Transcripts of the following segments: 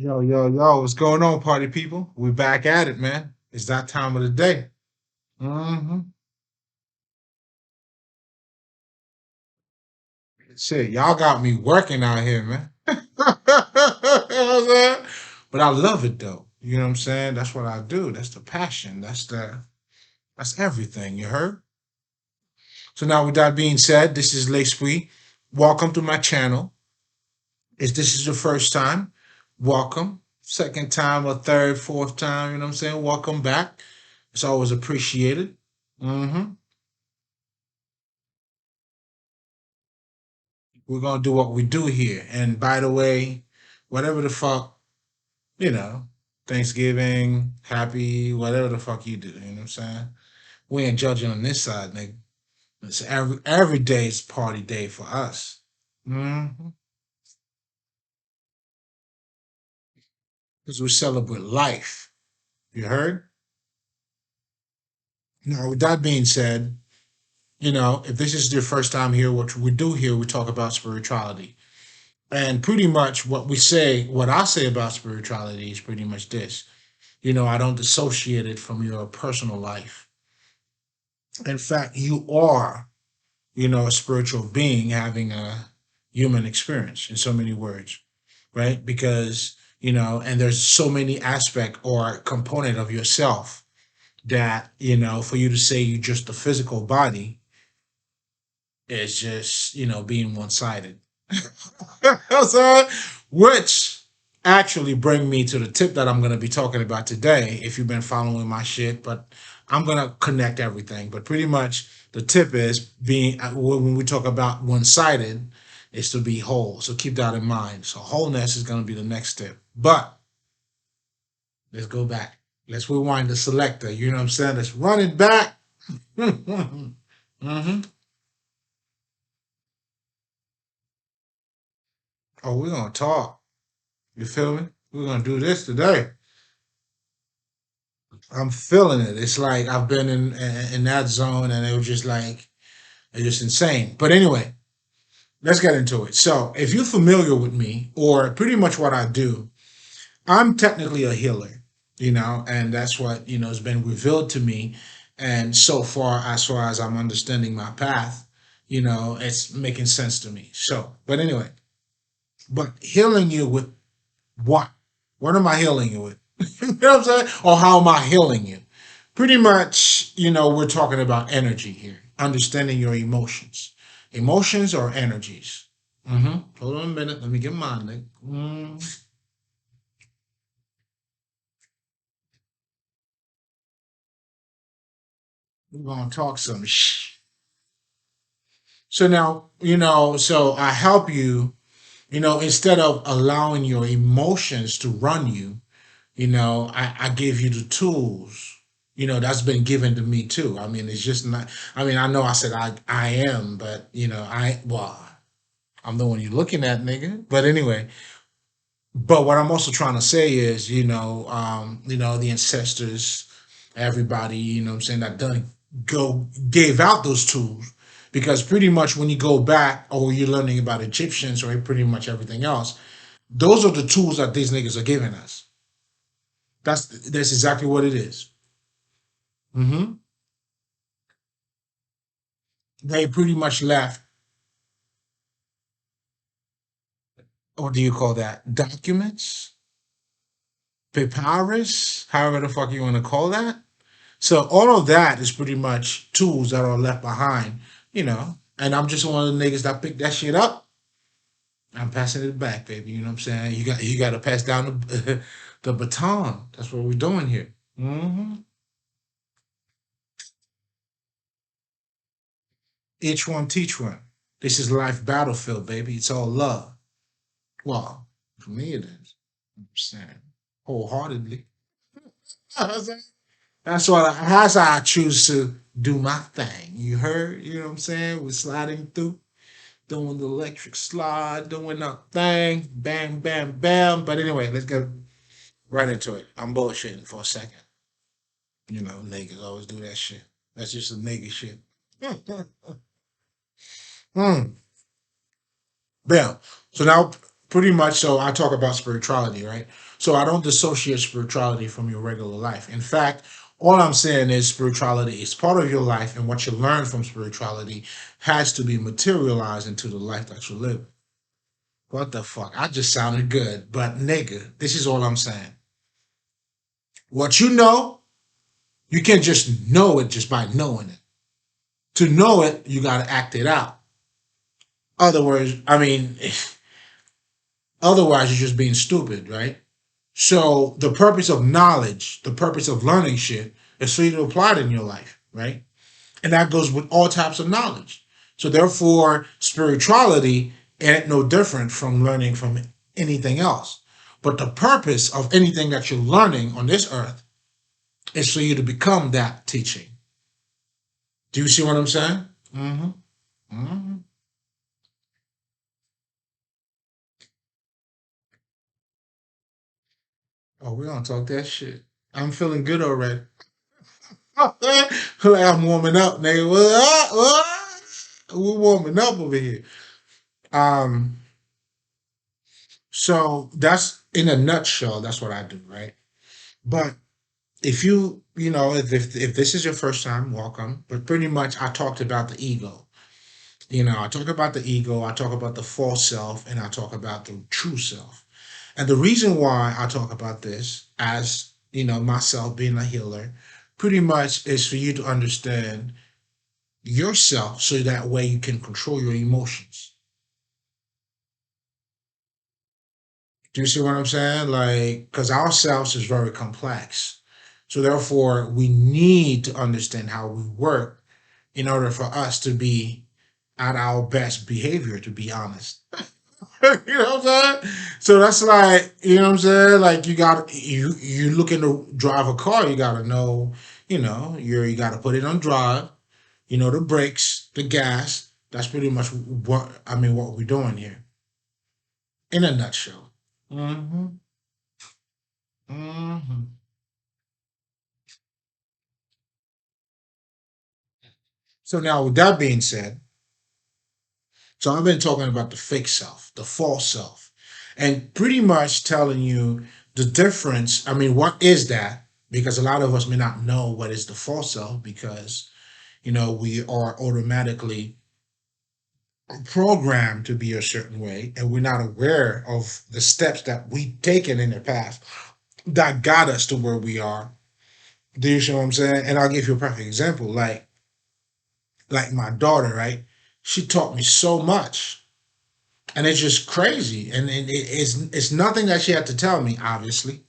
Yo, yo, yo, what's going on, party people? We back at it, man. It's that time of the day. Mm-hmm. Shit, y'all got me working out here, man. But I love it though. You know what I'm saying? That's what I do. That's the passion. That's everything, you heard? So now with that being said, this is L'Esprit. Welcome to my channel. If this is your first time, welcome. Second time or third, fourth time, you know what I'm saying? Welcome back. It's always appreciated. Mm-hmm. We're gonna do what we do here. And by the way, whatever the fuck, you know, Thanksgiving, happy, whatever the fuck you do, you know what I'm saying? We ain't judging on this side, nigga. It's every day is party day for us. Mm-hmm. Because we celebrate life. You heard? Now, with that being said, if this is your first time here, what we do here, we talk about spirituality. And pretty much what I say about spirituality is pretty much this. I don't dissociate it from your personal life. In fact, you are, a spiritual being having a human experience in so many words, right? Because, and there's so many aspect or component of yourself that, for you to say you just a physical body is just, being one-sided. So, which actually bring me to the tip that I'm going to be talking about today if you've been following my shit, but I'm going to connect everything. But pretty much the tip is being when we talk about one-sided is to be whole. So keep that in mind. So wholeness is going to be the next step. But let's go back. Let's rewind the selector. You know what I'm saying? Let's run it back. Mm-hmm. Oh, we're going to talk. You feel me? We're going to do this today. I'm feeling it. It's like I've been in that zone, and it was just like it's just insane. But anyway, let's get into it. So, if you're familiar with me, or pretty much what I do, I'm technically a healer, and that's what has been revealed to me. And so far as I'm understanding my path, it's making sense to me. So, but anyway, but healing you with what? What am I healing you with? You know what I'm saying? Or how am I healing you? Pretty much, we're talking about energy here, understanding your emotions. Emotions or energies. Hold on a minute. Let me get mine, Nick. We're going to talk some So now, so I help you, instead of allowing your emotions to run you, I give you the tools, that's been given to me too. I mean, it's just not, I mean, I know I said I am, but, well, I'm the one you're looking at, nigga. But anyway, but what I'm also trying to say is, the ancestors, everybody, what I'm saying, that done gave out those tools. Because pretty much when you go back or you're learning about Egyptians or pretty much everything else, those are the tools that these niggas are giving us. That's exactly what it is. Mm-hmm. They pretty much left, what do you call that? Documents, papyrus, however the fuck you want to call that. So all of that is pretty much tools that are left behind, And I'm just one of the niggas that picked that shit up. I'm passing it back, baby. You know what I'm saying? You got to pass down the the baton. That's what we're doing here. Each one teach one. This is life battlefield, baby. It's all love. Well, for me it is. I'm saying wholeheartedly. That's how I choose to do my thing. You heard? You know what I'm saying? We're sliding through, doing the electric slide, doing our thing, bam, bam, bam. But anyway, let's get right into it. I'm bullshitting for a second. Niggas always do that shit. That's just a nigga shit. Hmm. Bam. So now, Pretty much. So I talk about spirituality, right? So I don't dissociate spirituality from your regular life. In fact, all I'm saying is spirituality is part of your life, and what you learn from spirituality has to be materialized into the life that you live. What the fuck? I just sounded good, but nigga, this is all I'm saying. What you know, you can't just know it just by knowing it. To know it, you got to act it out. Other words, I mean, otherwise you're just being stupid, right? So the purpose of knowledge, the purpose of learning shit, is for you to apply it in your life, right? And that goes with all types of knowledge. So therefore, spirituality ain't no different from learning from anything else. But the purpose of anything that you're learning on this earth is for you to become that teaching. Do you see what I'm saying? Mm-hmm. Mm-hmm. Oh, we're gonna talk that shit. I'm feeling good already. Like I'm warming up, nigga. We're warming up over here. Um, so that's in a nutshell, that's what I do, right? But if if this is your first time, welcome. But pretty much I talked about the ego. I talk about the ego, I talk about the false self, and I talk about the true self. And the reason why I talk about this as, myself being a healer, pretty much is for you to understand yourself so that way you can control your emotions. Do you see what I'm saying? Like, because ourselves is very complex. So therefore, we need to understand how we work in order for us to be at our best behavior, to be honest. You know what I'm saying? So that's like, you know what I'm saying? Like you looking to drive a car, you gotta know, you gotta put it on drive, the brakes, the gas. That's pretty much what we're doing here. In a nutshell. Mm-hmm. Mm-hmm. So now with that being said, so I've been talking about the fake self, the false self, and pretty much telling you the difference. I mean, what is that? Because a lot of us may not know what is the false self because, we are automatically programmed to be a certain way and we're not aware of the steps that we've taken in the past that got us to where we are. Do you see what I'm saying? And I'll give you a perfect example. Like my daughter, right? She taught me so much and it's just crazy. And it's nothing that she had to tell me, obviously.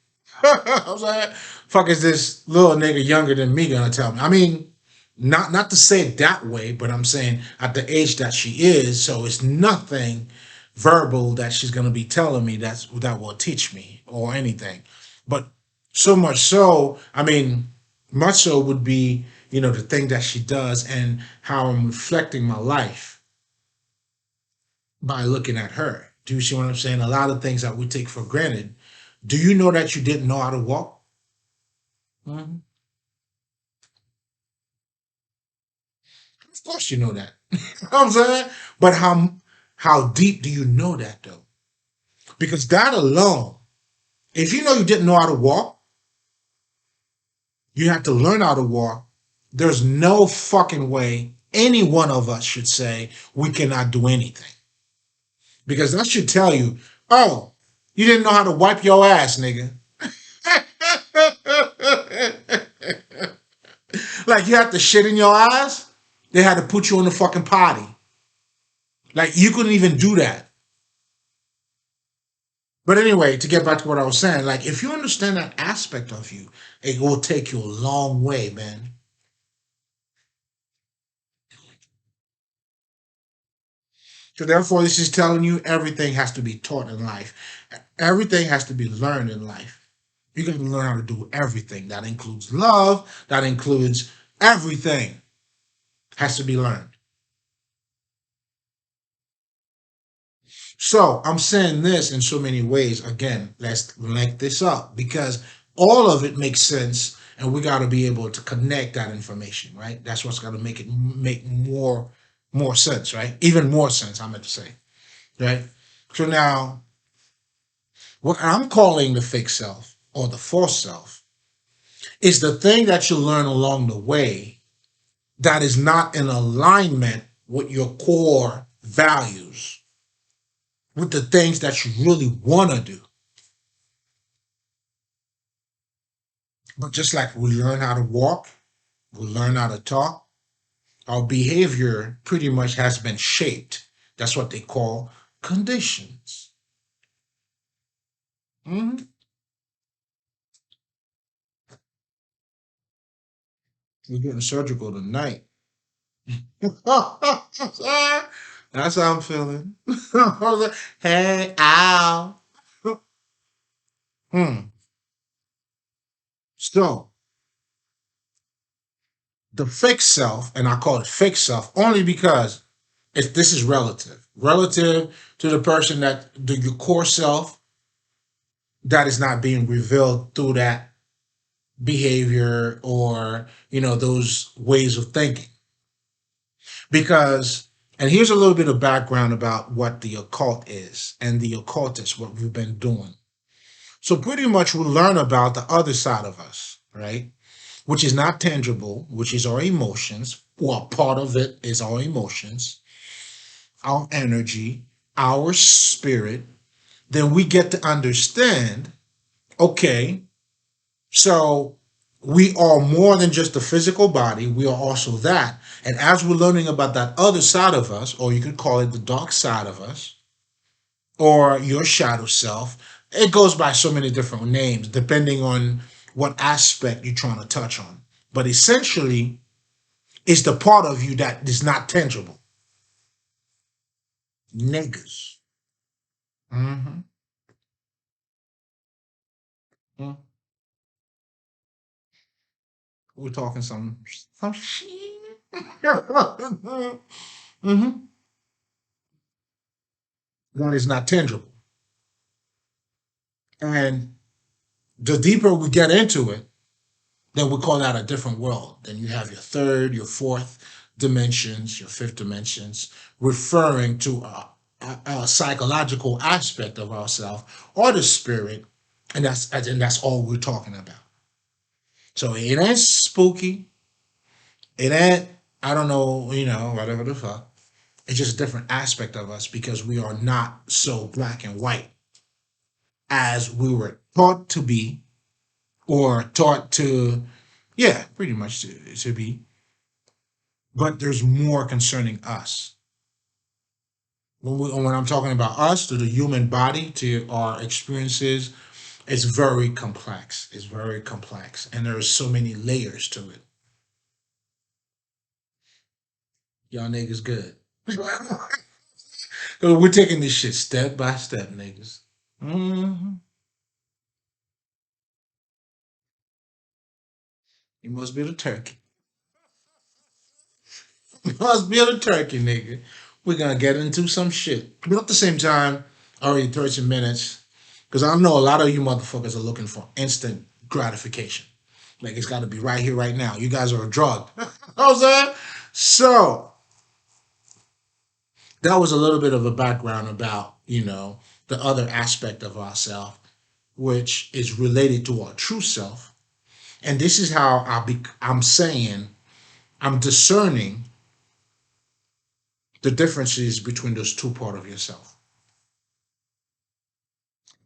I was like, "Fuck is this little nigga younger than me gonna tell me?" I mean, not to say it that way, but I'm saying at the age that she is, so it's nothing verbal that she's gonna be telling me that will teach me or anything. But so much so, I mean, much so would be the thing that she does and how I'm reflecting my life by looking at her. Do you see what I'm saying? A lot of things that we take for granted. Do you know that you didn't know how to walk? Mhm. Of course you know that. You know what I'm saying? But how deep do you know that though? Because that alone, if you know you didn't know how to walk, you have to learn how to walk. There's no fucking way any one of us should say we cannot do anything. Because that should tell you, oh, you didn't know how to wipe your ass, nigga. Like you had to shit in your ass, they had to put you on the fucking potty. Like you couldn't even do that. But anyway, to get back to what I was saying, like if you understand that aspect of you, it will take you a long way, man. So therefore, this is telling you everything has to be taught in life. Everything has to be learned in life. You got to learn how to do everything. That includes love. That includes everything has to be learned. So I'm saying this in so many ways. Again, let's link this up because all of it makes sense, and we got to be able to connect that information, right? That's what's got to make it make more sense, right? Even more sense. I meant to say, right? So now. What I'm calling the fake self or the false self is the thing that you learn along the way that is not in alignment with your core values, with the things that you really want to do. But just like we learn how to walk, we learn how to talk, our behavior pretty much has been shaped. That's what they call conditions. Mhm. We're getting surgical tonight. That's how I'm feeling. Hey, ow. Hmm. So the fake self, and I call it fake self only because this is relative to the person that your core self that is not being revealed through that behavior or those ways of thinking. Because, and here's a little bit of background about what the occult is and the occultists, what we've been doing. So pretty much we learn about the other side of us, right? Which is not tangible, which is our emotions. Well, part of it is our emotions, our energy, our spirit. Then we get to understand, okay, so we are more than just the physical body, we are also that. And as we're learning about that other side of us, or you could call it the dark side of us, or your shadow self, it goes by so many different names depending on what aspect you're trying to touch on. But essentially, it's the part of you that is not tangible. Niggas. Mm-hmm. Mm. We're talking some shit. Mm-hmm. That is not tangible. And the deeper we get into it, then we call that a different world. Then you have your third, your fourth dimensions, your fifth dimensions, referring to a psychological aspect of ourselves or the spirit, and that's all we're talking about. So it ain't spooky. It ain't, I don't know, whatever the fuck. It's just a different aspect of us because we are not so black and white as we were taught to be or taught to, yeah, pretty much to be. But there's more concerning us. When I'm talking about us, to the human body, to our experiences, it's very complex. It's very complex. And there's so many layers to it. Y'all niggas good. We're taking this shit step by step, niggas. Hmm. You must be the turkey. You must be the turkey, nigga. We're gonna get into some shit. But at the same time, already 30 minutes. Because I know a lot of you motherfuckers are looking for instant gratification. Like it's got to be right here, right now. You guys are a drug. You know what I'm saying? So that was a little bit of a background about, the other aspect of ourself, which is related to our true self. And this is how I'm saying, I'm discerning the differences between those two parts of yourself.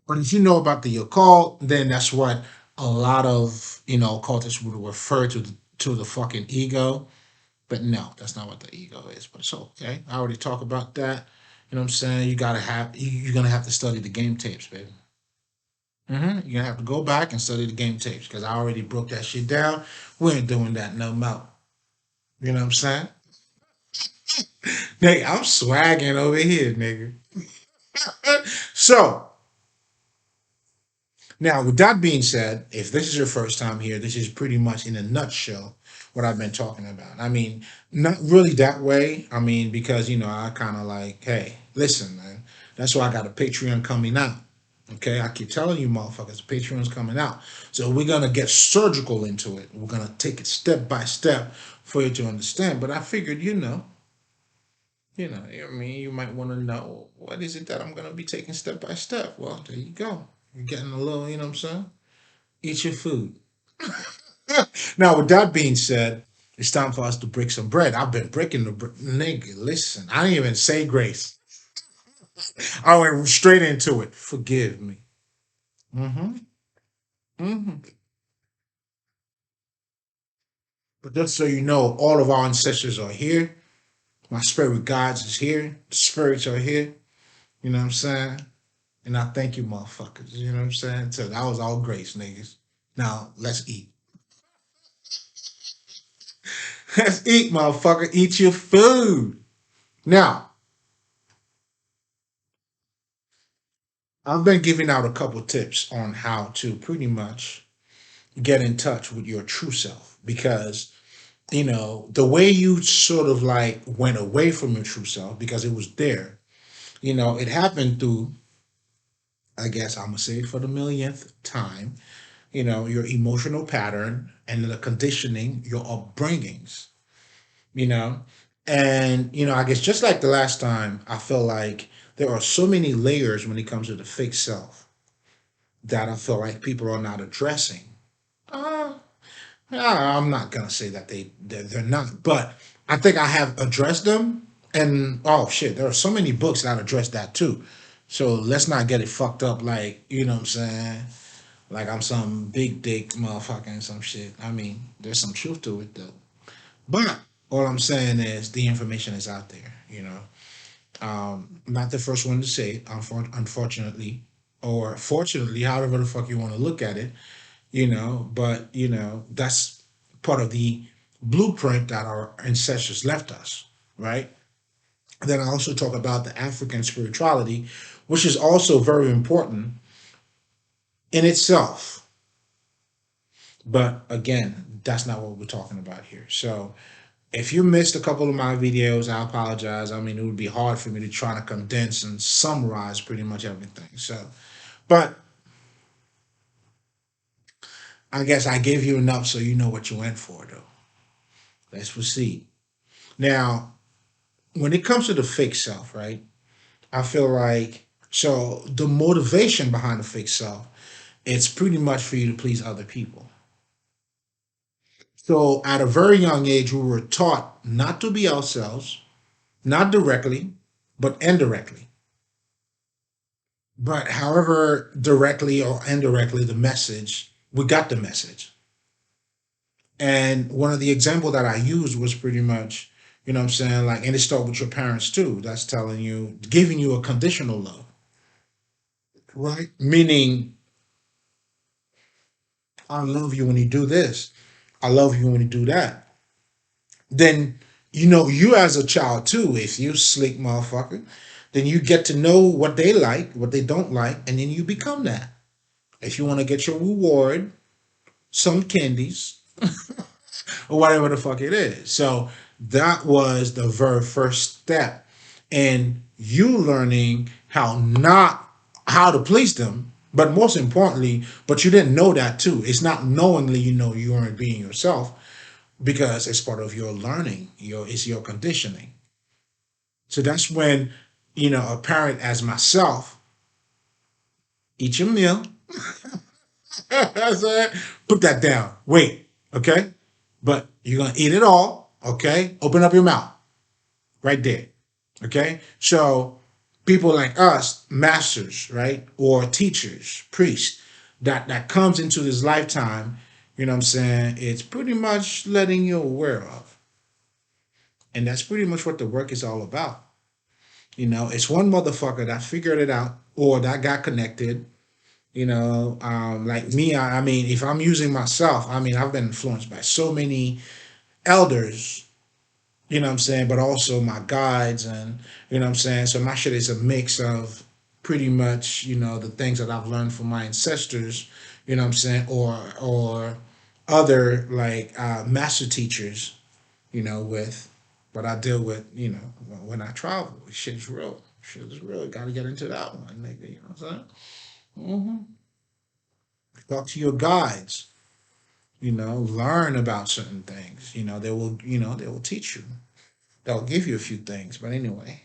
But if you know about the occult, then that's what a lot of, occultists would refer to the fucking ego. But no, that's not what the ego is. But it's okay. I already talked about that. You know what I'm saying? You're gonna have to study the game tapes, baby. You're gonna have to go back and study the game tapes because I already broke that shit down. We ain't doing that no more. You know what I'm saying? Nigga, I'm swagging over here, nigga. So now, with that being said, if this is your first time here, this is pretty much in a nutshell what I've been talking about. I mean, not really that way. I mean, because, I kind of like, hey, listen, man, that's why I got a Patreon coming out. Okay, I keep telling you motherfuckers, Patreon's coming out. So we're gonna get surgical into it. We're gonna take it step by step for you to understand. But I figured, I mean, you might want to know what is it that I'm gonna be taking step by step. Well, there you go. You're getting a little, you know what I'm saying? Eat your food. Now, with that being said, it's time for us to break some bread. I've been breaking the bread. Nigga, listen, I didn't even say grace. I went straight into it. Forgive me. Mm-hmm. Mm-hmm. But just so you know, all of our ancestors are here. My spirit guides is here. The spirits are here. You know what I'm saying? And I thank you, motherfuckers. You know what I'm saying? So that was all grace, niggas. Now let's eat. Let's eat, motherfucker. Eat your food. Now, I've been giving out a couple tips on how to pretty much get in touch with your true self because the way you sort of like went away from your true self because it was there. It happened through, I guess I'm gonna say it for the millionth time, your emotional pattern and the conditioning, your upbringings, you know. And I guess just like the last time, I feel like there are so many layers when it comes to the fake self that I feel like people are not addressing. Uh, I'm not gonna say that they're not, but I think I have addressed them. And oh shit, there are so many books that address that too. So let's not get it fucked up. Like what I'm saying, like I'm some big dick motherfucker and some shit. I mean, there's some truth to it though. But all I'm saying is the information is out there. Not the first one to say it, unfortunately, or fortunately, however the fuck you want to look at it. But that's part of the blueprint that our ancestors left us, right? Then I also talk about the African spirituality, which is also very important in itself. But again, that's not what we're talking about here. So if you missed a couple of my videos, I apologize. I mean, it would be hard for me to try to condense and summarize pretty much everything. So, but I guess I gave you enough so you know what you went for, though. Let's proceed. Now, when it comes to the fake self, right? I feel like so the motivation behind the fake self, it's pretty much for you to please other people. So at a very young age, we were taught not to be ourselves, not directly, but indirectly. But however, directly or indirectly, the message, we got the message. And one of the example that I used was pretty much, what I'm saying, like, and it starts with your parents too. That's telling you, giving you a conditional love, right? Meaning, I love you when you do this. I love you when you do that. Then, you as a child too, if you slick motherfucker, then you get to know what they like, what they don't like, and then you become that. If you want to get your reward, some candies, or whatever the fuck it is. So that was the very first step in you learning how to please them, but most importantly, but you didn't know that too. It's not knowingly you aren't being yourself because it's part of your learning. It's your conditioning. So that's when a parent as myself eat your meal. That's it. Put that down. Wait, okay? But you're gonna eat it all, okay? Open up your mouth right there, okay? So people like us, masters, right, or teachers, priests, that comes into this lifetime, what I'm saying, it's pretty much letting you aware of, and that's pretty much what the work is all about. It's one motherfucker that figured it out or that got connected. Like me, I mean, if I'm using myself, I mean, I've been influenced by so many elders, what I'm saying, but also my guides and what I'm saying. So my shit is a mix of pretty much, the things that I've learned from my ancestors, what I'm saying, or other like master teachers, with what I deal with, when I travel. Shit's real. Shit is real. Gotta get into that one, nigga. You know what I'm saying? Mm-hmm. Talk to your guides, learn about certain things. They will teach you. They'll give you a few things. But anyway,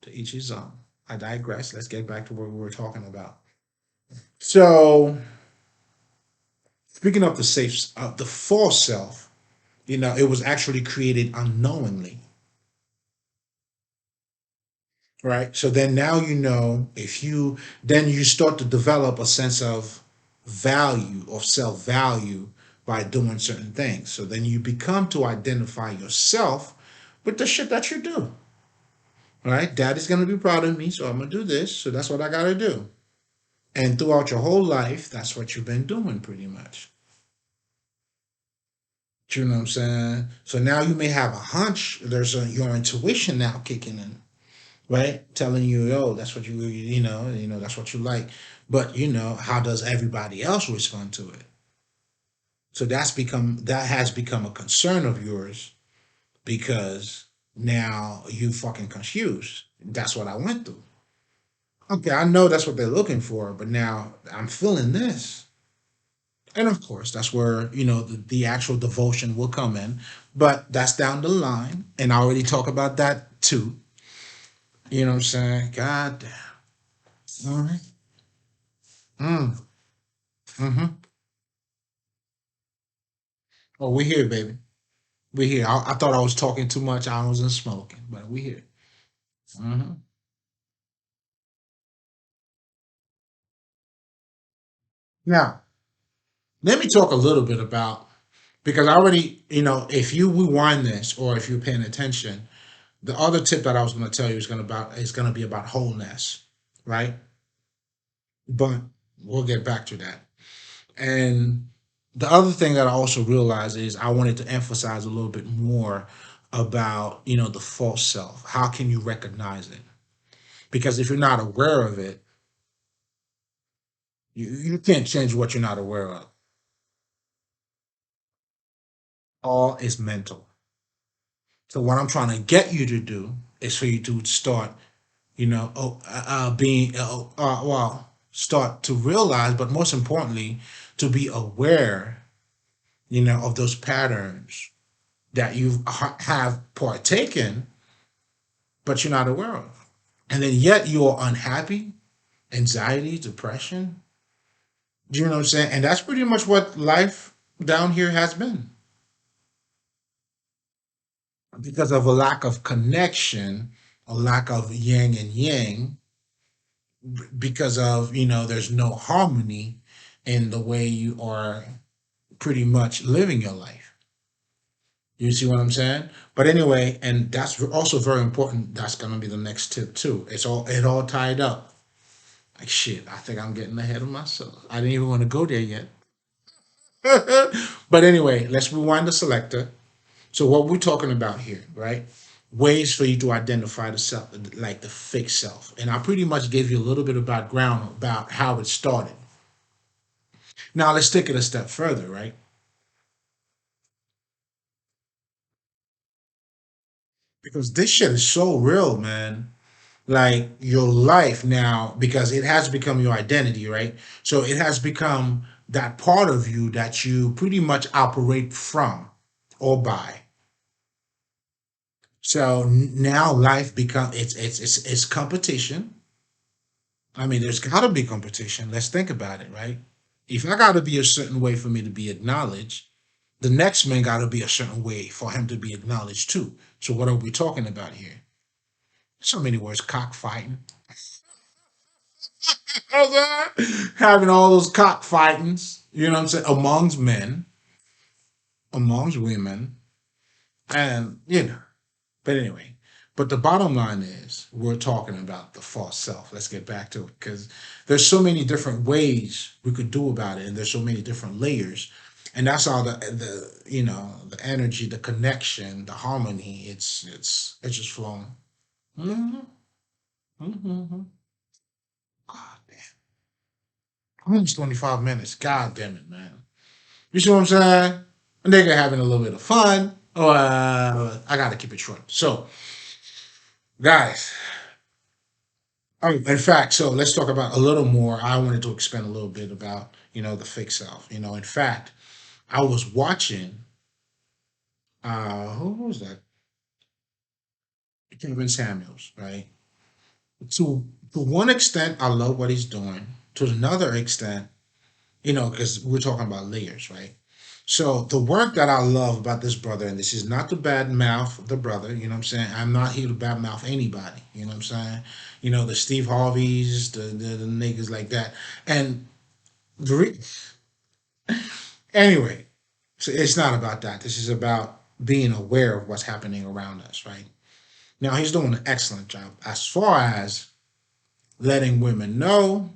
to each his own. I digress. Let's get back to what we were talking about. So speaking of the false self, it was actually created unknowingly, right? So then now if you then you start to develop a sense of value or self value by doing certain things. So then you become to identify yourself with the shit that you do. Right? Daddy's gonna be proud of me, so I'm gonna do this. So that's what I gotta do. And throughout your whole life, that's what you've been doing pretty much. Do you know what I'm saying? So now you may have a hunch. Your intuition now kicking in, right? Telling you, yo, that's what that's what you like. But how does everybody else respond to it? So that has become a concern of yours because now you fucking confused. That's what I went through. Okay, I know that's what they're looking for, but now I'm feeling this. And of course, that's where, the actual devotion will come in. But that's down the line. And I already talk about that too. You know what I'm saying? God damn. All right. Mm. Mm-hmm. Oh, we here, baby. We here. I thought I was talking too much. I wasn't smoking, but we here. Mm-hmm. Now, let me talk a little bit about, because I already, if you rewind this or if you're paying attention, the other tip that I was going to tell you is going to be about wholeness, right? But we'll get back to that. And the other thing that I also realized is I wanted to emphasize a little bit more about the false self. How can you recognize it? Because if you're not aware of it, you can't change what you're not aware of. All is mental. So what I'm trying to get you to do is for you to start, being well, start to realize, but most importantly, to be aware, of those patterns that you have partaken, but you're not aware of. And then yet you're unhappy, anxiety, depression. Do you know what I'm saying? And that's pretty much what life down here has been because of a lack of connection, a lack of yin and yang, because of, there's no harmony in the way you are pretty much living your life. You see what I'm saying? But anyway, and that's also very important. That's gonna be the next tip too. It all tied up. Like shit, I think I'm getting ahead of myself. I didn't even want to go there yet. But anyway, let's rewind the selector. So what we're talking about here, right? Ways for you to identify the self, like the fake self. And I pretty much gave you a little bit of background about how it started. Now let's take it a step further, right? Because this shit is so real, man. Like your life now, because it has become your identity, right? So it has become that part of you that you pretty much operate from or by. So now life become it's competition. I mean, there's got to be competition. Let's think about it, right? If I got to be a certain way for me to be acknowledged, the next man got to be a certain way for him to be acknowledged too. So what are we talking about here? So many words: cockfighting, having all those cockfightings. You know what I'm saying? Amongst men, amongst women, and But anyway, but the bottom line is we're talking about the false self. Let's get back to it because there's so many different ways we could do about it, and there's so many different layers, and that's all the energy, the connection, the harmony. It's just flowing. Mm-hmm. Mm-hmm. God damn, almost 25 minutes. God damn it, man. You see what I'm saying? A nigga having a little bit of fun. I gotta keep it short. So, guys. In fact, so let's talk about a little more. I wanted to expand a little bit about, the fake self. In fact, I was watching, who was that? Kevin Samuels, right? To one extent, I love what he's doing. to another extent, because we're talking about layers, right? So the work that I love about this brother, and this is not to bad mouth the brother, you know what I'm saying? I'm not here to bad mouth anybody, you know what I'm saying? The Steve Harveys, the niggas like that. And the anyway, so it's not about that. This is about being aware of what's happening around us, right? Now he's doing an excellent job as far as letting women know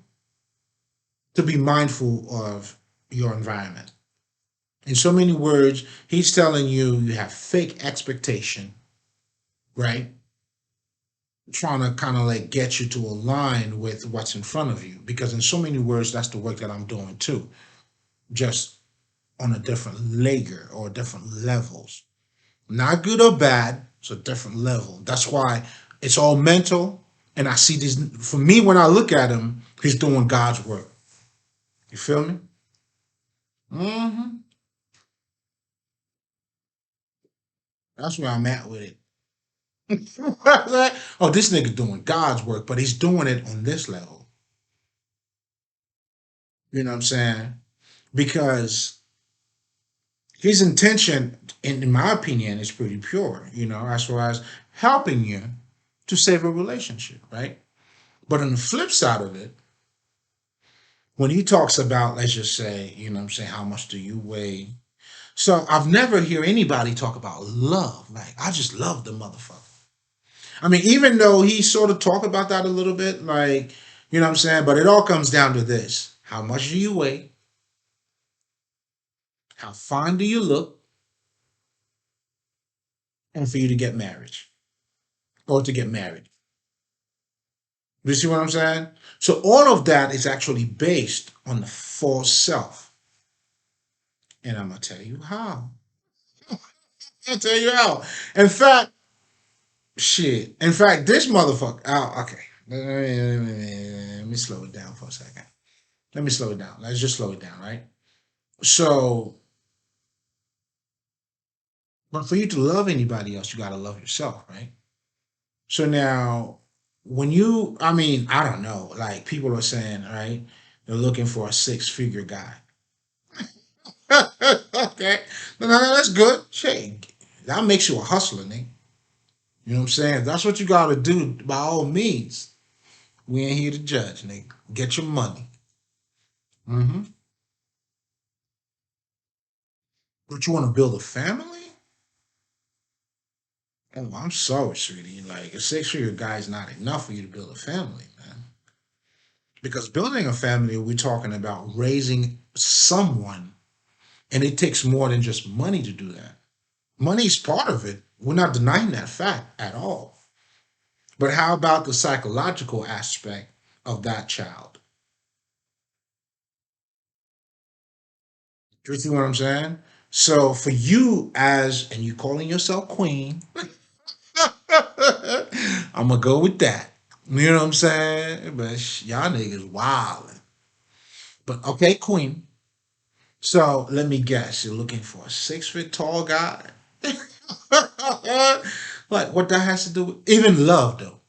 to be mindful of your environment. In so many words, he's telling you you have fake expectation, right? Trying to kind of like get you to align with what's in front of you. Because in so many words, that's the work that I'm doing too, just on a different layer or different levels. Not good or bad, it's a different level. That's why it's all mental. And I see this for me when I look at him, he's doing God's work. You feel me? Hmm. That's where I'm at with it. Oh, this nigga doing God's work, but he's doing it on this level. You know what I'm saying? Because his intention, in my opinion, is pretty pure, as far as helping you to save a relationship, right? But on the flip side of it, when he talks about, let's just say, what I'm saying, how much do you weigh? So I've never hear anybody talk about love. Like, I just love the motherfucker. I mean, even though he sort of talked about that a little bit, like, what I'm saying, but it all comes down to this. How much do you weigh? How fine do you look? And for you to get married or to get married. You see what I'm saying? So all of that is actually based on the false self. And I'm going to tell you how. I'll tell you how. In fact, shit. In fact, this motherfucker. Oh, okay. Let me slow it down for a second. Let me slow it down. Let's just slow it down, right? So, but for you to love anybody else, you got to love yourself, right? So now, I mean, I don't know, like people are saying, right? They're looking for a six-figure guy. Okay. No, that's good. Shit, that makes you a hustler, nigga. You know what I'm saying? That's what you got to do by all means. We ain't here to judge, nigga. Get your money. Hmm. But you want to build a family? Oh, I'm sorry, sweetie. Like, a six-figure guy is not enough for you to build a family, man. Because building a family, we're talking about raising someone, and it takes more than just money to do that. Money is part of it. We're not denying that fact at all. But how about the psychological aspect of that child? Do you see what I'm saying? So for you and you calling yourself queen, I'm gonna go with that. You know what I'm saying? But y'all niggas wildin'. But okay, queen. So let me guess, you're looking for a 6 foot tall guy? Like what that has to do with even love though.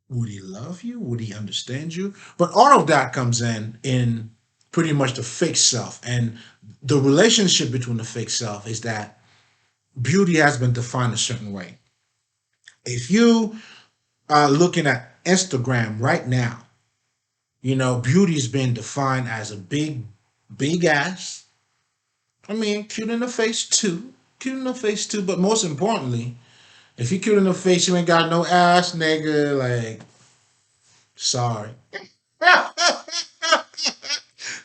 Would he love you? Would he understand you? But all of that comes in pretty much the fake self. And the relationship between the fake self is that beauty has been defined a certain way. If you are looking at Instagram right now, beauty is being defined as a big ass. I mean, cute in the face too. Cute in the face too. But most importantly, if you cute in the face, you ain't got no ass, nigga. Like, sorry.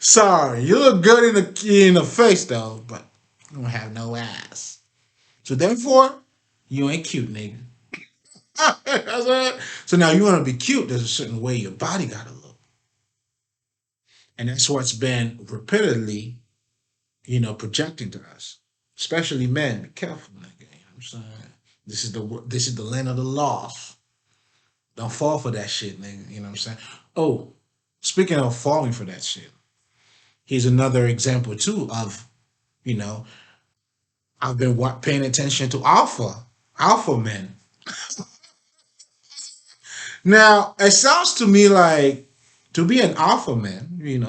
Sorry, you look good in the face though, but you don't have no ass. So therefore, you ain't cute, nigga. That's it. So now you want to be cute. There's a certain way your body gotta look, and that's what's been repeatedly, projecting to us, especially men. Be careful, nigga. You know what I'm saying? This is the land of the lost. Don't fall for that shit, nigga. You know what I'm saying? Oh, speaking of falling for that shit, here's another example too of you know I've been paying attention to alpha men. Now, it sounds to me like to be an alpha man,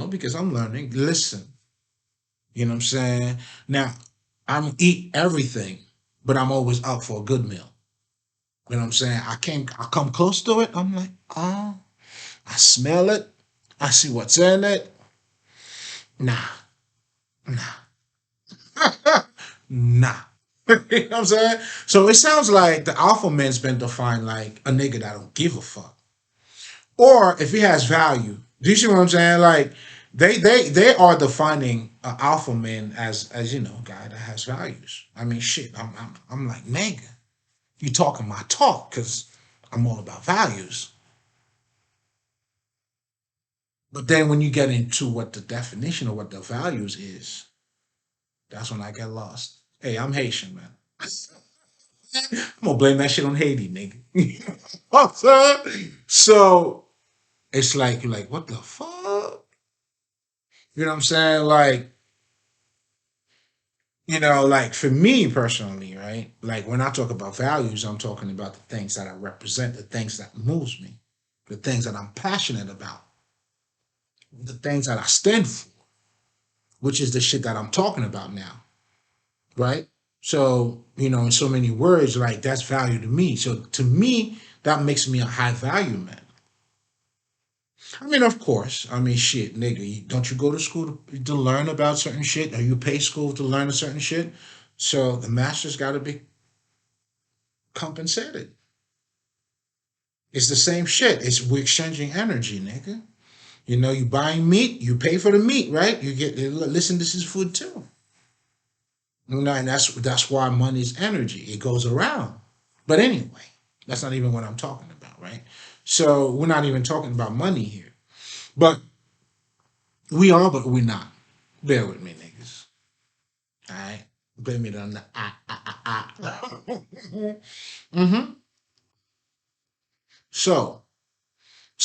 because I'm learning, listen, you know what I'm saying? Now, I'm eat everything, but I'm always out for a good meal. You know what I'm saying? I come close to it, I'm like, oh, I smell it, I see what's in it. Nah, nah, nah. You know what I'm saying? So it sounds like the alpha man's been defined like a nigga that don't give a fuck. Or if he has value. Do you see what I'm saying? Like they are defining alpha man as a guy that has values. I mean, shit. I'm like, nigga, you talking my talk because I'm all about values. But then when you get into what the definition of what the values is, that's when I get lost. Hey, I'm Haitian, man. I'm gonna blame that shit on Haiti, nigga. You know what I'm saying? So it's like you're like, what the fuck? You know what I'm saying? Like for me personally, right? Like when I talk about values, I'm talking about the things that I represent, the things that moves me, the things that I'm passionate about, the things that I stand for, which is the shit that I'm talking about now, right? So, in so many words, like that's value to me. So to me, that makes me a high value man. I mean, of course. I mean, shit, nigga. Don't you go to school to learn about certain shit, or you pay school to learn a certain shit? So the master's got to be compensated. It's the same shit. It's we're exchanging energy, nigga. You buying meat, you pay for the meat, right? You get listen. This is food too. And that's why money's energy. It goes around. But anyway, that's not even what I'm talking about, right? So we're not even talking about money here. But we are, but we're not. Bear with me, niggas. All right. Blame it on the mm-hmm. So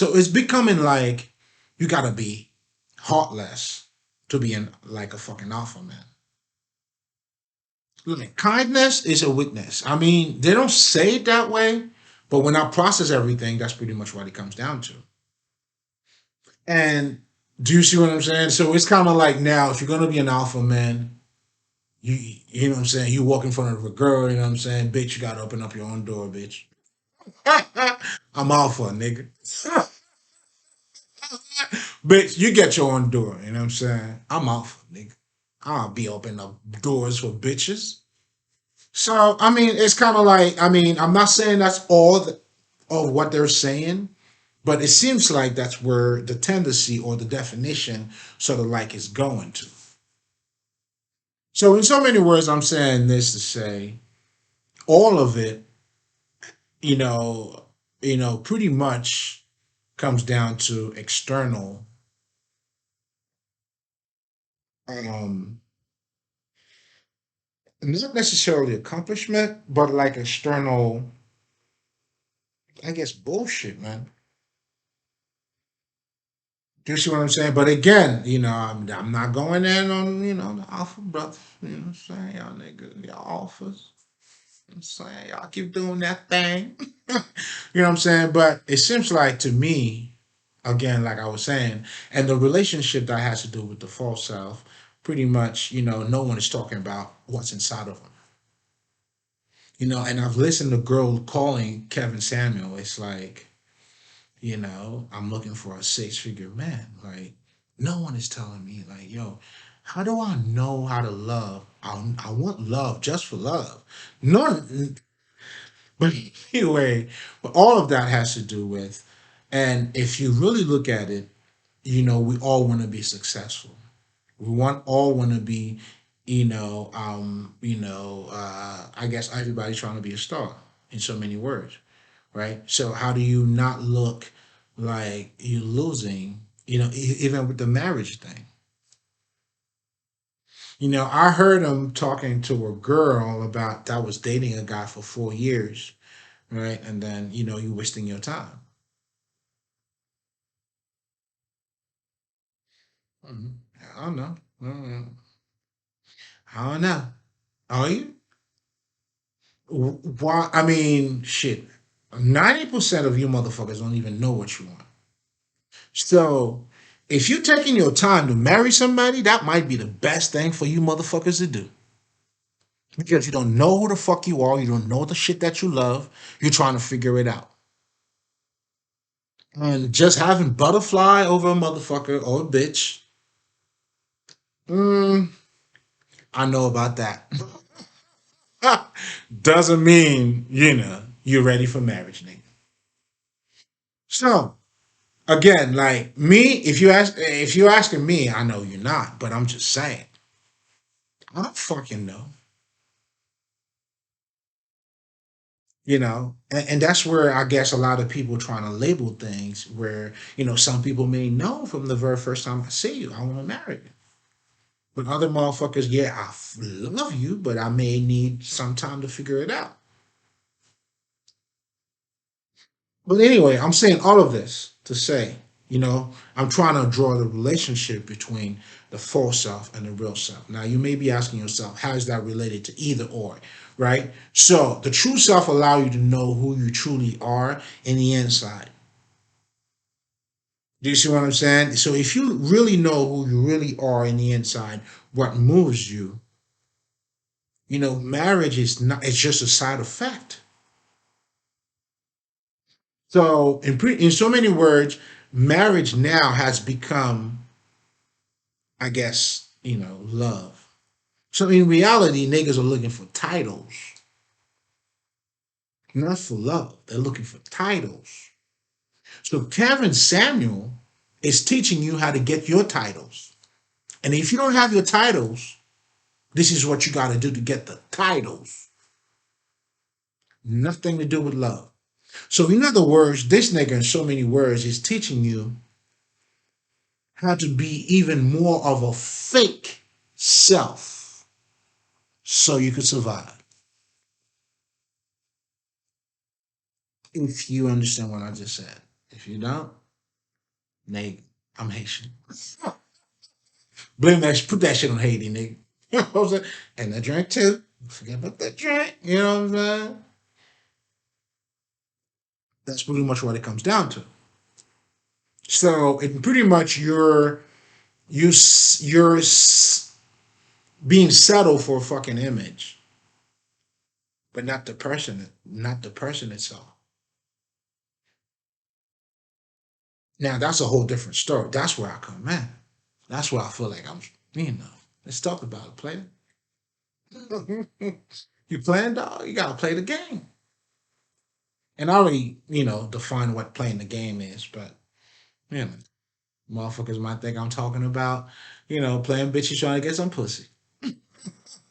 it's becoming like you gotta be heartless to be like a fucking alpha man. Like kindness is a weakness. I mean, they don't say it that way, but when I process everything, that's pretty much what it comes down to. And do you see what I'm saying? So it's kind of like now, if you're gonna be an alpha man, you know what I'm saying. You walk in front of a girl, you know what I'm saying. Bitch, you gotta open up your own door, bitch. I'm alpha, nigga. Bitch, you get your own door. You know what I'm saying? I'm alpha, nigga. I'll be opening up doors for bitches. So I mean, it's kind of like I'm not saying that's all of what they're saying, but it seems like that's where the tendency or the definition sort of like is going to. So in so many words, I'm saying this to say all of it, you know, pretty much comes down to external, um, not necessarily accomplishment, but like external, I guess, bullshit, man. Do you see what I'm saying? But again, I'm not going in on, the alpha brothers. You know what I'm saying? Y'all niggas, y'all alphas. I'm saying y'all keep doing that thing. You know what I'm saying? But it seems like to me, again, like I was saying, and the relationship that has to do with the false self, pretty much, no one is talking about what's inside of them. And I've listened to girl calling Kevin Samuel. It's like, I'm looking for a six-figure man. Like, no one is telling me, like, yo, how do I know how to love? I want love just for love. None, but anyway, but all of that has to do with, and if you really look at it, we all want to be successful. We all want to be, I guess everybody's trying to be a star in so many words, right? So how do you not look like you're losing? Even with the marriage thing. I heard him talking to a girl about that was dating a guy for 4 years, right? And then you wasting your time. Mhm. I don't know. I don't know. Are you? Why? I mean, shit. 90% of you motherfuckers don't even know what you want. So if you're taking your time to marry somebody, that might be the best thing for you motherfuckers to do. Because you don't know who the fuck you are, you don't know the shit that you love, you're trying to figure it out. And just having butterfly over a motherfucker or a bitch, mm, I know about that. Doesn't mean, you're ready for marriage, nigga. So again, like me, if you're asking me, I know you're not, but I'm just saying. I don't fucking know. And that's where I guess a lot of people trying to label things where, some people may know from the very first time I see you, I want to marry you. But other motherfuckers, yeah, love you, but I may need some time to figure it out. But anyway, I'm saying all of this to say, I'm trying to draw the relationship between the false self and the real self. Now, you may be asking yourself, how is that related to either or, right? So, the true self allow you to know who you truly are in the inside. Do you see what I'm saying? So, if you really know who you really are in the inside, what moves you, marriage is not, it's just a side effect. So, in so many words, marriage now has become, I guess, love. So in reality, niggas are looking for titles, not for love. They're looking for titles. So Kevin Samuel is teaching you how to get your titles. And if you don't have your titles, this is what you got to do to get the titles. Nothing to do with love. So in other words, this nigga in so many words is teaching you how to be even more of a fake self so you could survive. If you understand what I just said. If you don't, nigga, I'm Haitian. Blame that, put that shit on Haiti, nigga. You know what I'm saying? And the drink too. Forget about that drink. You know what I'm saying? That's pretty much what it comes down to. So it pretty much you're being settled for a fucking image, but not the person itself. Now that's a whole different story. That's where I come in. That's where I feel like I'm. You know, let's talk about it, player. You playing dog? You gotta play the game. And I already, define what playing the game is, but you know, motherfuckers might think I'm talking about, playing bitches trying to get some pussy. You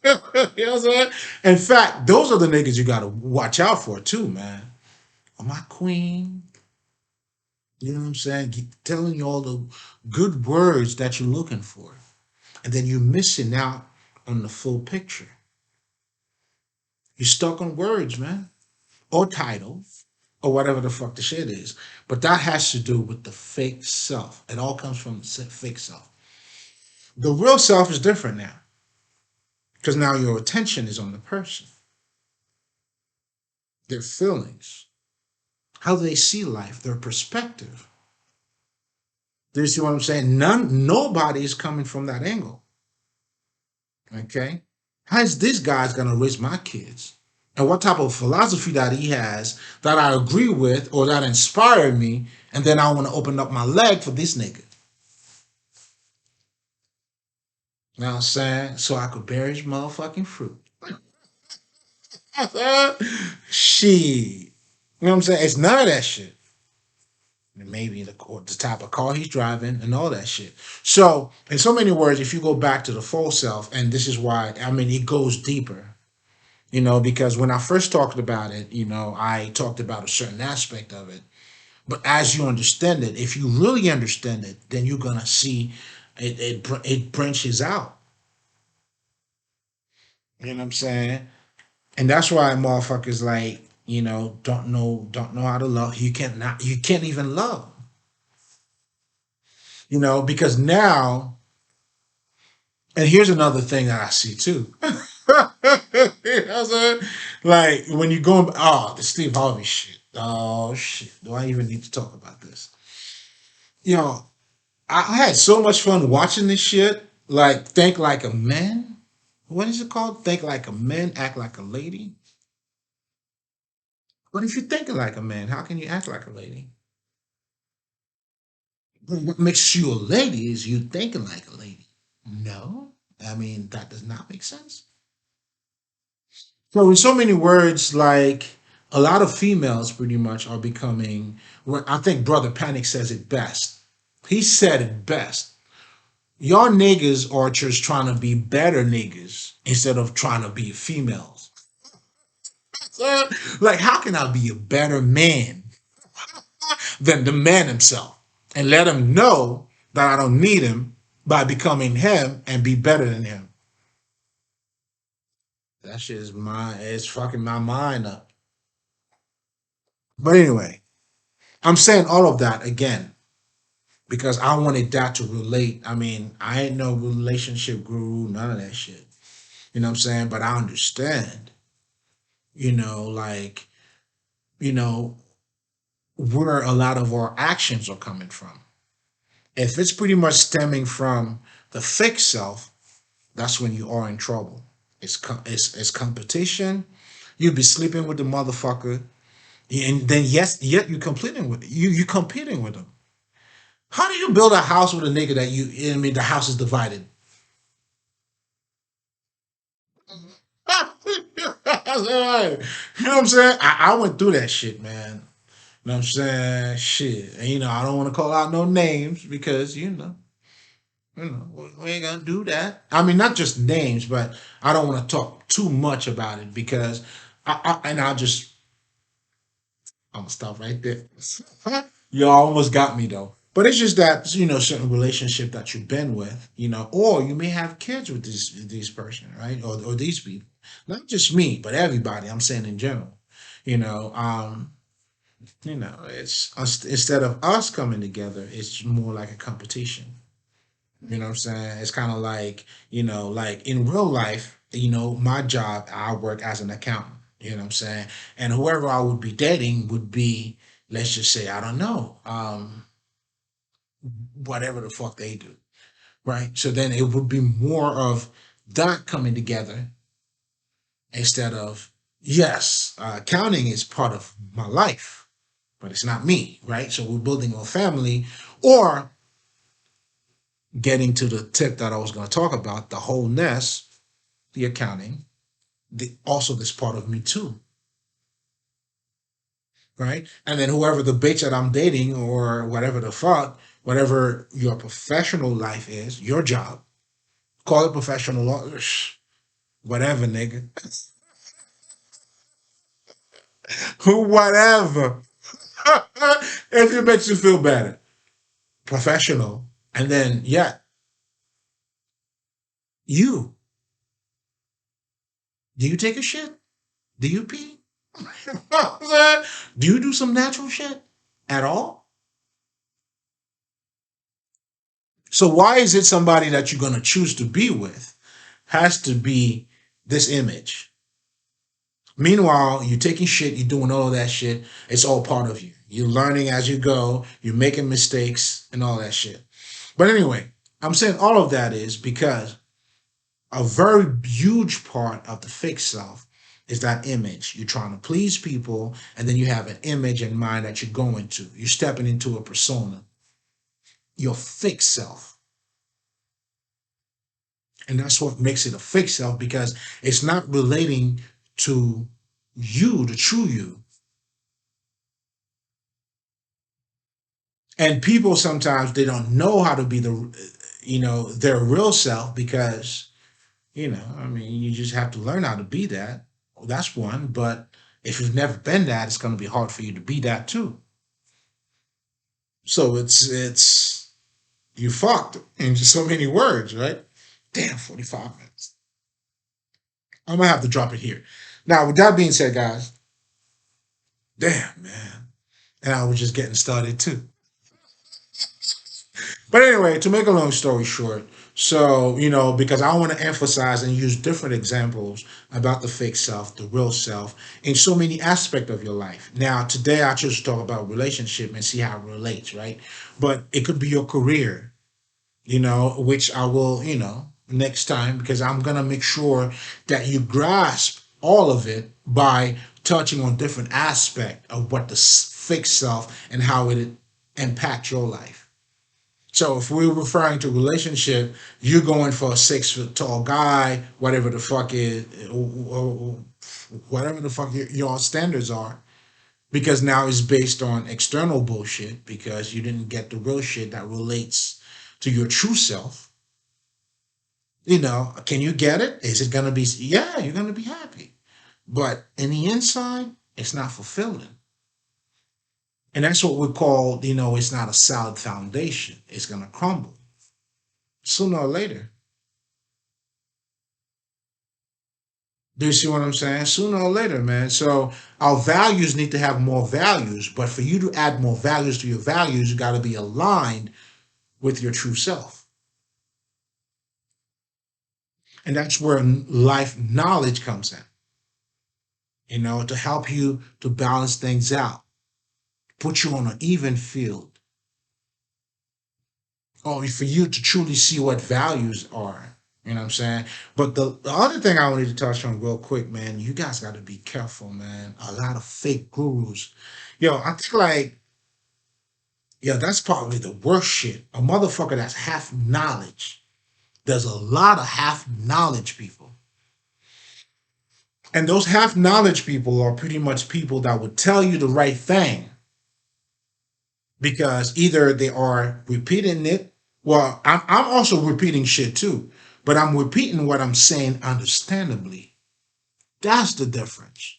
know what I'm saying? In fact, those are the niggas you gotta watch out for too, man. Oh, my queen. You know what I'm saying? Telling you all the good words that you're looking for. And then you're missing out on the full picture. You're stuck on words, man. Or titles. Or whatever the fuck the shit is. But that has to do with the fake self. It all comes from the fake self. The real self is different now. Because now your attention is on the person, their feelings, how they see life, their perspective. Do you see what I'm saying? Nobody is coming from that angle. Okay? How is this guy's gonna raise my kids? And what type of philosophy that he has that I agree with or that inspired me, and then I want to open up my leg for this nigga. You know what I'm saying? So I could bear his motherfucking fruit. Shit. You know what I'm saying? It's none of that shit. Maybe the type of car he's driving and all that shit. So, in so many words, if you go back to the full self, and this is why, I mean, it goes deeper, because when I first talked about it, I talked about a certain aspect of it. But as you understand it, if you really understand it, then you're going to see it branches out. You know what I'm saying? And that's why motherfuckers like, don't know how to love. You can't even love. Because now, and here's another thing that I see too. You know what I'm saying? Like when you go, oh, the Steve Harvey shit. Oh shit! Do I even need to talk about this? You know, I had so much fun watching this shit. Like, think like a man. What is it called? Think like a man, act like a lady. But if you're thinking like a man, how can you act like a lady? What makes you a lady is you thinking like a lady. No, I mean that does not make sense. So in so many words, like a lot of females pretty much are becoming. I think Brother Panic says it best. He said it best. Y'all niggas are just trying to be better niggas instead of trying to be females. Like, how can I be a better man than the man himself and let him know that I don't need him by becoming him and be better than him? That shit is it's fucking my mind up. But anyway, I'm saying all of that again because I wanted that to relate. I mean, I ain't no relationship guru, none of that shit. You know what I'm saying? But I understand, like, you know, where a lot of our actions are coming from. If it's pretty much stemming from the fake self, that's when you are in trouble. It's competition. You be sleeping with the motherfucker, and then yes, yet you competing with them. How do you build a house with a nigga that I mean, the house is divided? You know what I'm saying? I went through that shit, man. You know what I'm saying? Shit. And I don't want to call out no names because we ain't gonna do that. I mean, not just names, but I don't want to talk too much about it because and I'm gonna stop right there. You almost got me though. But it's just that certain relationship that you've been with, or you may have kids with these person, right, or these people. Not just me, but everybody. I'm saying in general. You know, um, it's us, instead of us coming together, it's more like a competition. You know what I'm saying? It's kind of like in real life, my job, I work as an accountant. You know what I'm saying? And whoever I would be dating would be, let's just say, I don't know, whatever the fuck they do, right? So then it would be more of that coming together instead of, yes, accounting is part of my life, but it's not me, right? So we're building a family, or getting to the tip that I was going to talk about, the wholeness, the accounting, also this part of me too, right? And then whoever the bitch that I'm dating or whatever the fuck, whatever your professional life is, your job, call it professional law, whatever, nigga, who, whatever. If it makes you feel better, professional, and then yeah, you, do you take a shit? Do you pee? Do you do some natural shit at all? So why is it somebody that you're gonna choose to be with has to be this image? Meanwhile, you're taking shit, you're doing all of that shit. It's all part of you. You're learning as you go. You're making mistakes and all that shit. But anyway, I'm saying all of that is because a very huge part of the fake self is that image. You're trying to please people, and then you have an image in mind that you're going to. You're stepping into a persona, your fake self. And that's what makes it a fake self because it's not relating to you, the true you. And people sometimes they don't know how to be their real self because, I mean, you just have to learn how to be that. Well, that's one. But if you've never been that, it's going to be hard for you to be that too. So it's you fucked in just so many words, right? Damn, 45 minutes. I'm gonna have to drop it here. Now, with that being said, guys, damn man, and I was just getting started too. But anyway, to make a long story short, so because I want to emphasize and use different examples about the fake self, the real self, in so many aspects of your life. Now, today I choose to talk about relationship and see how it relates, right? But it could be your career, which I will, next time, because I'm gonna make sure that you grasp all of it by touching on different aspect of what the fake self and how it impact your life. So if we're referring to relationship, you're going for a 6 foot tall guy, whatever the fuck is, whatever the fuck your standards are, because now it's based on external bullshit because you didn't get the real shit that relates to your true self. Can you get it? Is it gonna be? Yeah, you're gonna be happy, but in the inside, it's not fulfilling, and that's what we call, it's not a solid foundation. It's gonna crumble sooner or later. Do you see what I'm saying? Sooner or later, man. So our values need to have more values, but for you to add more values to your values, you got to be aligned with your true self, and that's where life knowledge comes in. To help you to balance things out, put you on an even field, or for you to truly see what values are. You know what I'm saying? But the other thing I wanted to touch on real quick, man, you guys got to be careful, man. A lot of fake gurus. Yo, I think like, yeah, that's probably the worst shit. A motherfucker that's half knowledge. There's a lot of half knowledge people. And those half knowledge people are pretty much people that would tell you the right thing because either they are repeating it. Well, I'm also repeating shit too, but I'm repeating what I'm saying understandably. That's the difference.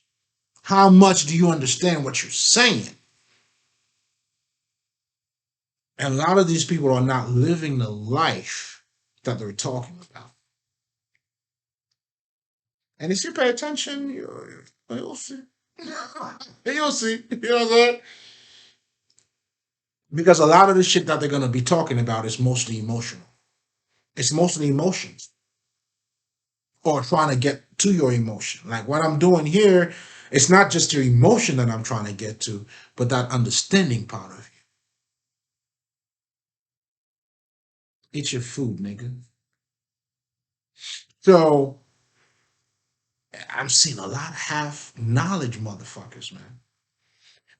How much do you understand what you're saying? And a lot of these people are not living the life that they're talking about. And if you pay attention, you'll see. You'll see. You know what I'm saying? Because a lot of the shit that they're going to be talking about is mostly emotional. It's mostly emotions or trying to get to your emotion. Like what I'm doing here, it's not just your emotion that I'm trying to get to, but that understanding part of you. Eat your food, nigga. So I'm seeing a lot of half knowledge motherfuckers, man,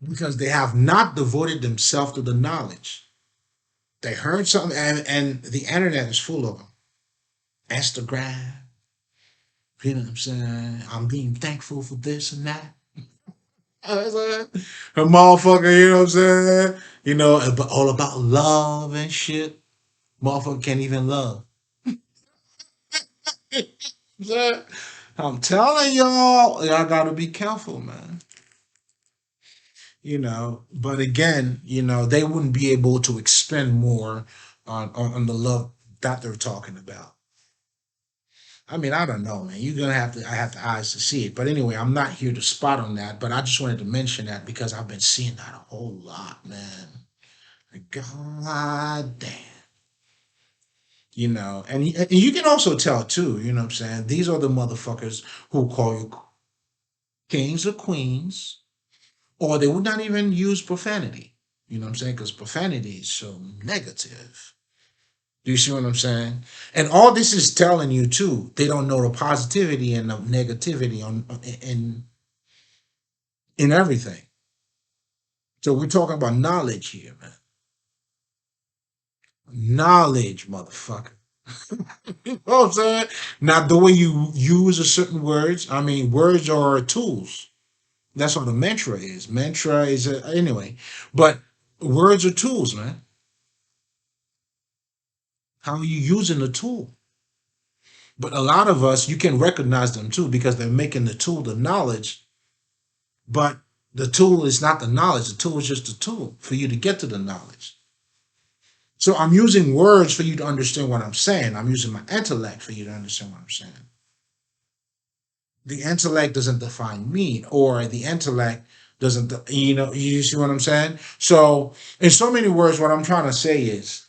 because they have not devoted themselves to the knowledge. They heard something, and the internet is full of them. Instagram, you know what I'm saying? I'm being thankful for this and that. Her motherfucker, you know what I'm saying? All about love and shit. Motherfucker can't even love. I'm telling y'all gotta be careful, man. But again, they wouldn't be able to expend more on the love that they're talking about. I mean, I don't know, man. You're gonna have to. I have the eyes to see it. But anyway, I'm not here to spot on that. But I just wanted to mention that because I've been seeing that a whole lot, man. Like, God damn. And you can also tell too. You know what I'm saying? These are the motherfuckers who call you kings or queens, or they would not even use profanity. You know what I'm saying? Because profanity is so negative. Do you see what I'm saying? And all this is telling you too. They don't know the positivity and the negativity in everything. So we're talking about knowledge here, man. Knowledge, motherfucker. You know what I'm saying? Not the way you use a certain words. I mean, words are tools. That's what a mantra is. Mantra is anyway. But words are tools, man. How are you using the tool? But a lot of us, you can recognize them too because they're making the tool the knowledge, but the tool is not the knowledge. The tool is just a tool for you to get to the knowledge. So I'm using words for you to understand what I'm saying. I'm using my intellect for you to understand what I'm saying. The intellect doesn't define me, or the intellect doesn't, you see what I'm saying? So, in so many words, what I'm trying to say is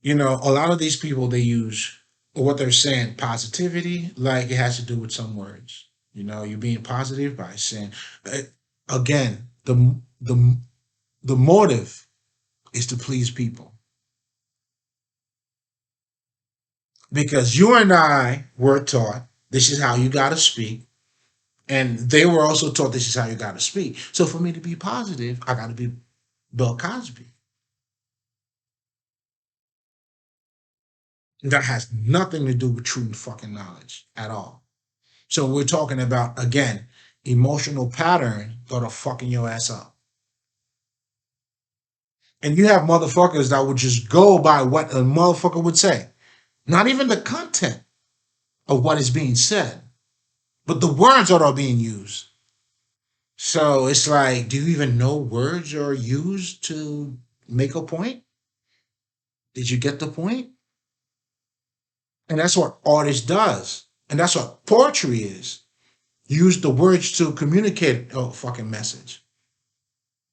A lot of these people, they use what they're saying positivity like it has to do with some words. You're being positive by saying, uh, again, the motive is to please people, because you and I were taught this is how you got to speak, and they were also taught this is how you got to speak. So for me to be positive, I got to be Bill Cosby. That has nothing to do with true fucking knowledge at all. So we're talking about, again, emotional pattern that are fucking your ass up. And you have motherfuckers that would just go by what a motherfucker would say. Not even the content of what is being said, but the words that are being used. So it's like, do you even know words are used to make a point? Did you get the point? And that's what artist does. And that's what poetry is. Use the words to communicate a fucking message.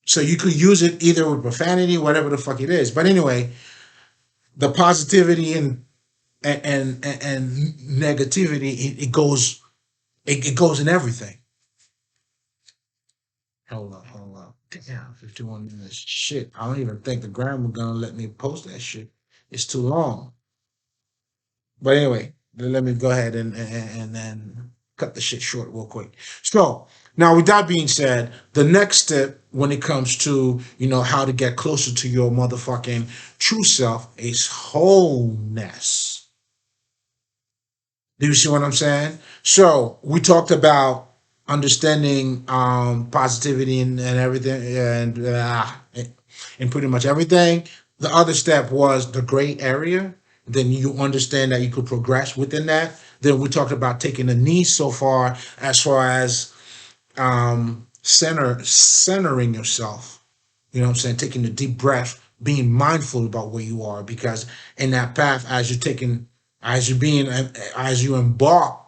So you could use it either with profanity, whatever the fuck it is. But anyway, the positivity and negativity, it goes in everything. Hold on. Damn, 51 minutes. Shit. I don't even think the gram gonna let me post that shit. It's too long. But anyway, let me go ahead and then cut the shit short real quick. So now, with that being said, the next step when it comes to how to get closer to your motherfucking true self is wholeness. Do you see what I'm saying? So we talked about understanding positivity and everything, and pretty much everything. The other step was the gray area. Then you understand that you could progress within that. Then we talked about taking a knee so far as centering yourself. You know what I'm saying? Taking a deep breath, being mindful about where you are, because in that path, as you embark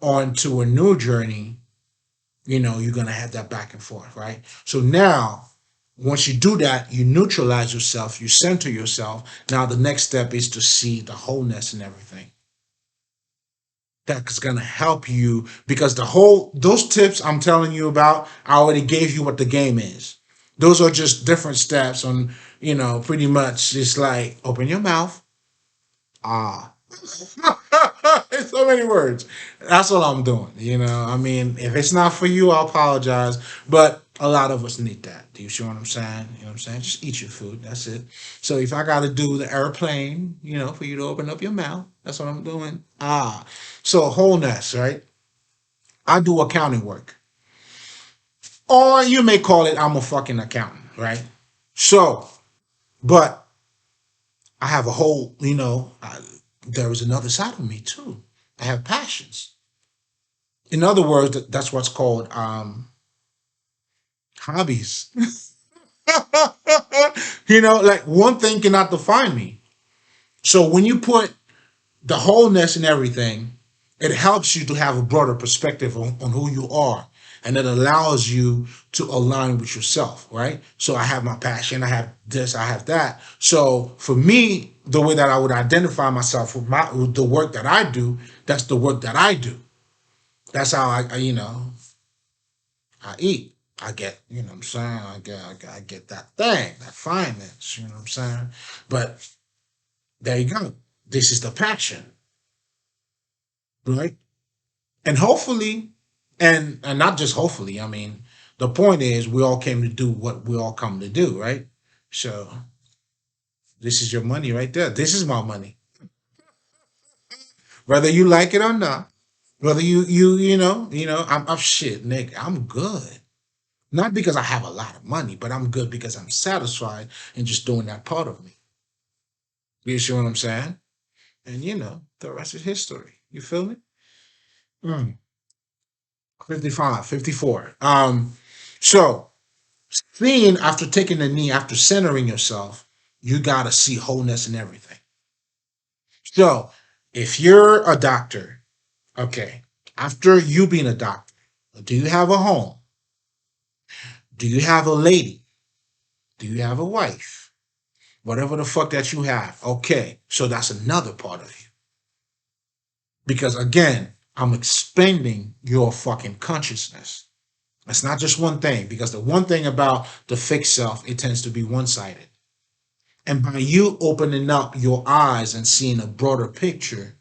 onto a new journey, you're gonna have that back and forth, right? So now, once you do that, you neutralize yourself, you center yourself. Now the next step is to see the wholeness in everything. That's gonna help you, because those tips I'm telling you about, I already gave you what the game is. Those are just different steps on, pretty much it's like open your mouth. Ah. In so many words. That's what I'm doing. I mean, if it's not for you, I apologize. But a lot of us need that. Do you see what I'm saying? You know what I'm saying? Just eat your food. That's it. So if I got to do the airplane, for you to open up your mouth, that's what I'm doing. So wholeness, right? I do accounting work. Or you may call it I'm a fucking accountant, right? So, but I have a whole, there is another side of me too. I have passions. In other words, that's what's called hobbies. Like one thing cannot define me. So when you put the wholeness in everything, it helps you to have a broader perspective on who you are. And it allows you to align with yourself, right? So I have my passion, I have this, I have that. So for me, the way that I would identify myself with the work that I do, that's the work that I do. That's how I eat. I get, what I'm saying? I get that thing, that finance, what I'm saying? But there you go. This is the passion, right? And hopefully, and not just hopefully, I mean, the point is we all came to do what we all come to do, right? So this is your money right there. This is my money. Whether you like it or not, whether I'm shit, Nick, I'm good. Not because I have a lot of money, but I'm good because I'm satisfied in just doing that part of me. You see what I'm saying? And the rest is history. You feel me? Mm. 55, 54. So seeing after taking the knee, after centering yourself, you gotta see wholeness in everything. So if you're a doctor, okay, after you being a doctor, do you have a home? Do you have a lady? Do you have a wife? whatever the fuck that you have. Okay, so that's another part of you. Because again, I'm expanding your fucking consciousness. It's not just one thing, because the one thing about the fixed self, it tends to be one-sided. And by you opening up your eyes and seeing a broader picture,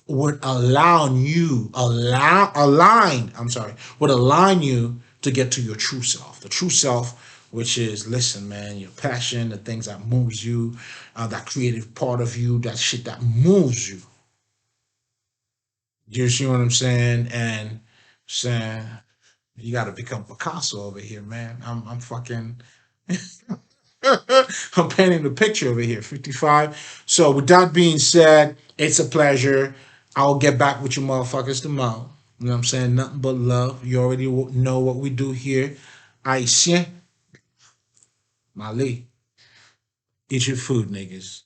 would allowing you would align you to get to your true self, the true self, which is, listen man, your passion, the things that moves you, that creative part of you, that shit that moves you. You see what I'm saying? And saying, you got to become Picasso over here, man. I'm fucking I'm painting the picture over here, 55. So with that being said, it's a pleasure. I'll get back with you motherfuckers tomorrow. You know what I'm saying? Nothing but love. You already know what we do here. Aisha, Mali, eat your food, niggas.